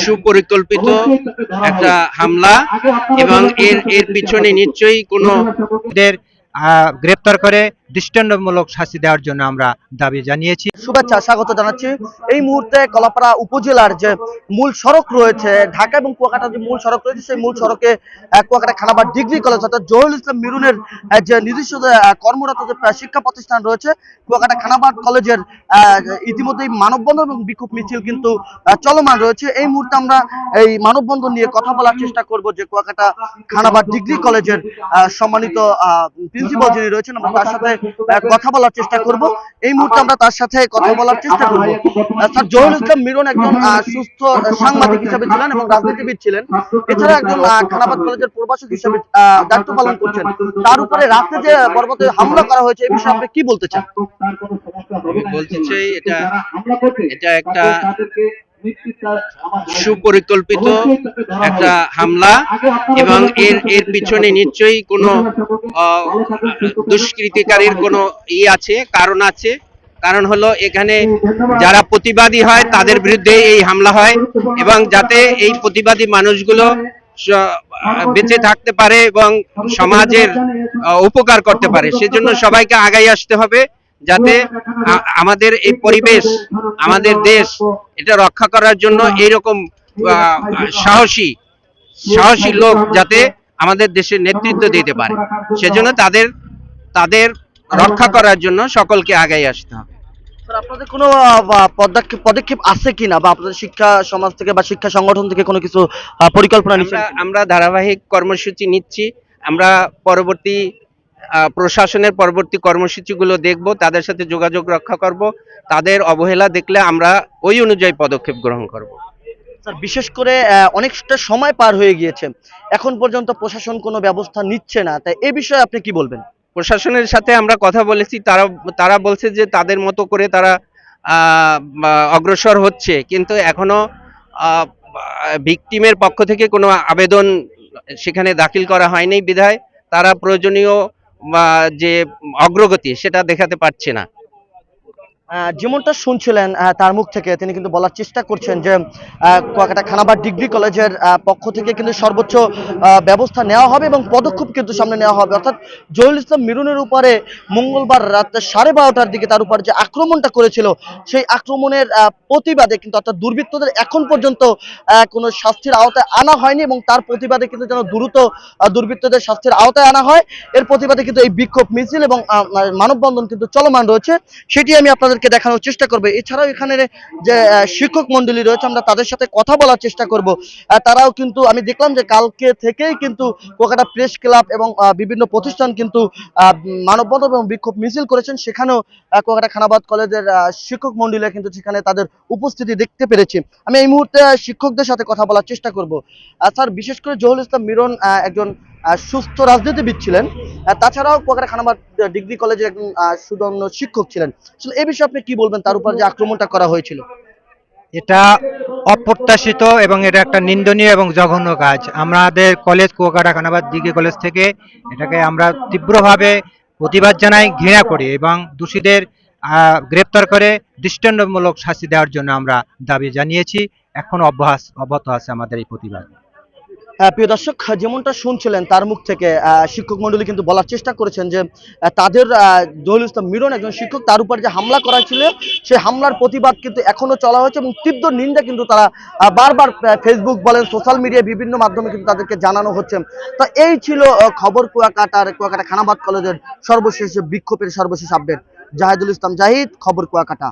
সুপরিকল্পিত একটা হামলা এবং এর পিছনে নিশ্চয়ই কোনো গ্রেপ্তার করে দৃষ্টান্তমূলক শাস্তি দেওয়ার জন্য আমরা দাবি জানিয়েছি। শুভেচ্ছা স্বাগত জানাচ্ছি। এই মুহূর্তে কলাপাড়া উপজেলার যে মূল সড়ক রয়েছে, ঢাকা এবং কুয়াকাটার যে মূল সড়ক রয়েছে, সেই মূল সড়কে কুয়াকাটা খানাবাদ ডিগ্রি কলেজ অর্থাৎ জহুরুল ইসলাম মিরুনের যে নিজস্ব কর্মরত যে শিক্ষা প্রতিষ্ঠান রয়েছে, কুয়াকাটা খানাবাদ কলেজের ইতিমধ্যেই মানববন্ধন এবং বিক্ষোভ মিছিল কিন্তু চলমান রয়েছে। এই মুহূর্তে আমরা এই মানববন্ধন নিয়ে কথা বলার চেষ্টা করব যে কুয়াকাটা খানাবাদ ডিগ্রি কলেজের সম্মানিত প্রিন্সিপাল যিনি রয়েছেন, আমরা তার সাথে কথা বলার চেষ্টা করব। এই মুহূর্তে আমরা তার সাথে কথা বলার চেষ্টা করব। স্যার, জহুরুল ইসলাম মিরন একজন সুস্থ সাংবাদিক হিসেবে ছিলেন এবং রাজনীতিবিদ ছিলেন, এছাড়া একজন খানাবাদ কলেজের প্রভাষক হিসেবে দায়িত্ব পালন করছেন। তার উপরে রাতে যে বর্বরত হামলা করা হয়েছে, এই বিষয়ে আপনি কি বলতে চান? আমি বলতে চাই এটা একটা সুপরিকল্পিত একটা হামলা এবং এর পিছনে নিশ্চয়ই কোনো দুষ্কৃতিকারীর কোনো কারণ আছে। কারণ হলো এখানে যারা প্রতিবাদী হয় তাদের বিরুদ্ধে এই হামলা হয় এবং যাতে এই প্রতিবাদী মানুষগুলো বেঁচে থাকতে পারে এবং সমাজের উপকার করতে পারে, সেজন্য সবাইকে আগাই আসতে হবে, যাতে আমাদের এই পরিবেশ, আমাদের দেশ, এটা রক্ষা করার জন্য এইরকম সাহসী লোক যাতে আমাদের দেশের নেতৃত্ব দিতে পারে, সেজন্য তাদের রক্ষা করার জন্য সকলকে আগাই আসতে হবে। আপনাদের কোনো পদক্ষেপ আছে কিনা, বা আপনাদের শিক্ষা সমাজ থেকে বা শিক্ষা সংগঠন থেকে কোনো কিছু পরিকল্পনা নিচ্ছেন? আমরা ধারাবাহিক কর্মসূচি নিচ্ছি। আমরা প্রশাসনের পরবর্তী কর্মসূচিগুলো দেখব, তাদের সাথে যোগাযোগ রক্ষা করব, তাদের অবহেলা দেখলে আমরা ওই অনুযায়ী পদক্ষেপ গ্রহণ করব। স্যার, বিশেষ করে অনেকটা সময় পার হয়ে গিয়েছে, এখন পর্যন্ত প্রশাসন কোনো ব্যবস্থা নিচ্ছে না, তাই এই বিষয়ে আপনি কি বলবেন? প্রশাসনের সাথে আমরা কথা বলেছি, তারা বলছে যে তাদের মতো করে তারা অগ্রসর হচ্ছে, কিন্তু এখনো ভিকটিমের পক্ষ থেকে কোনো আবেদন সেখানে দাখিল করা হয়নি বিধায় তারা প্রয়োজনীয় যে অগ্রগতি সেটা দেখাতে পারছে না। যেমনটা শুনছিলেন তার মুখ থেকে, তিনি কিন্তু বলার চেষ্টা করছেন যে কুয়াকাটা খানাবাদ ডিগ্রি কলেজের পক্ষ থেকে কিন্তু সর্বোচ্চ ব্যবস্থা নেওয়া হবে এবং পদক্ষেপ কিন্তু সামনে নেওয়া হবে। অর্থাৎ জহুরুল ইসলাম মিরনের উপরে মঙ্গলবার রাত 12:30টার দিকে তার উপর যে আক্রমণটা করেছিল, সেই আক্রমণের প্রতিবাদে কিন্তু অর্থাৎ দুর্বৃত্তদের এখন পর্যন্ত কোনো শাস্তির আওতায় আনা হয়নি এবং তার প্রতিবাদে কিন্তু যেন দ্রুত দুর্বৃত্তদের শাস্তির আওতায় আনা হয়, এর প্রতিবাদে কিন্তু এই বিক্ষোভ মিছিল এবং মানববন্ধন কিন্তু চলমান রয়েছে, সেটি আমি আপনাদের দেখানোর চেষ্টা করবে। এছাড়াও এখানে যে শিক্ষক মন্ডলী রয়েছে, আমরা তাদের সাথে কথা বলার চেষ্টা করব। তারাও কিন্তু, আমি দেখলাম যে কালকে থেকেই কিন্তু কুয়াকাটা প্রেস ক্লাব এবং বিভিন্ন প্রতিষ্ঠান কিন্তু মানববন্ধন এবং বিক্ষোভ মিছিল করেছেন, সেখানেও কুয়াকাটা খানাবাদ কলেজের শিক্ষক মন্ডলীরা কিন্তু সেখানে তাদের উপস্থিতি দেখতে পেরেছি। আমি এই মুহূর্তে শিক্ষকদের সাথে কথা বলার চেষ্টা করব। স্যার, বিশেষ করে জহুরুল ইসলাম মিরন একজন সুস্থ রাজনীতিবিদ ছিলেন, তাছাড়াও কুয়াকাটা খানাবাদ ডিগ্রি কলেজের একজন সুদক্ষ শিক্ষক ছিলেন। এই বিষয়ে আপনি কি বলবেন, তার উপর যে আক্রমণটা করা হয়েছিল? এটা অপ্রত্যাশিত এবং এটা একটা নিন্দনীয় এবং জঘন্য কাজ। আমাদের কলেজ কুয়াকাটা খানাবাদ ডিগ্রি কলেজ থেকে এটাকে আমরা তীব্রভাবে প্রতিবাদ জানাই, ঘৃণা করি এবং দোষীদের গ্রেপ্তার করে দৃষ্টান্তমূলক শাস্তি দেওয়ার জন্য আমরা দাবি জানিয়েছি। এখন অব্যাহত আছে আমাদের এই প্রতিবাদ। প্রিয় দর্শক, যেমনটা শুনছিলেন তার মুখ থেকে, শিক্ষক মন্ডলী কিন্তু বলার চেষ্টা করেছেন যে তাদের জহুরুল ইসলাম মিরন একজন শিক্ষক, তার উপর যে হামলা করা ছিল সেই হামলার প্রতিবাদ কিন্তু এখনো চলা হয়েছে এবং তীব্র নিন্দা কিন্তু তারা বারবার ফেসবুক বলেন, সোশ্যাল মিডিয়ায় বিভিন্ন মাধ্যমে কিন্তু তাদেরকে জানানো হচ্ছে। তো এই ছিল খবর কুয়াকাটা খানাবাদ কলেজের সর্বশেষ বিক্ষোভের সর্বশেষ আপডেট। জাহিদুল ইসলাম জাহিদ, খবর কুয়াকাটা।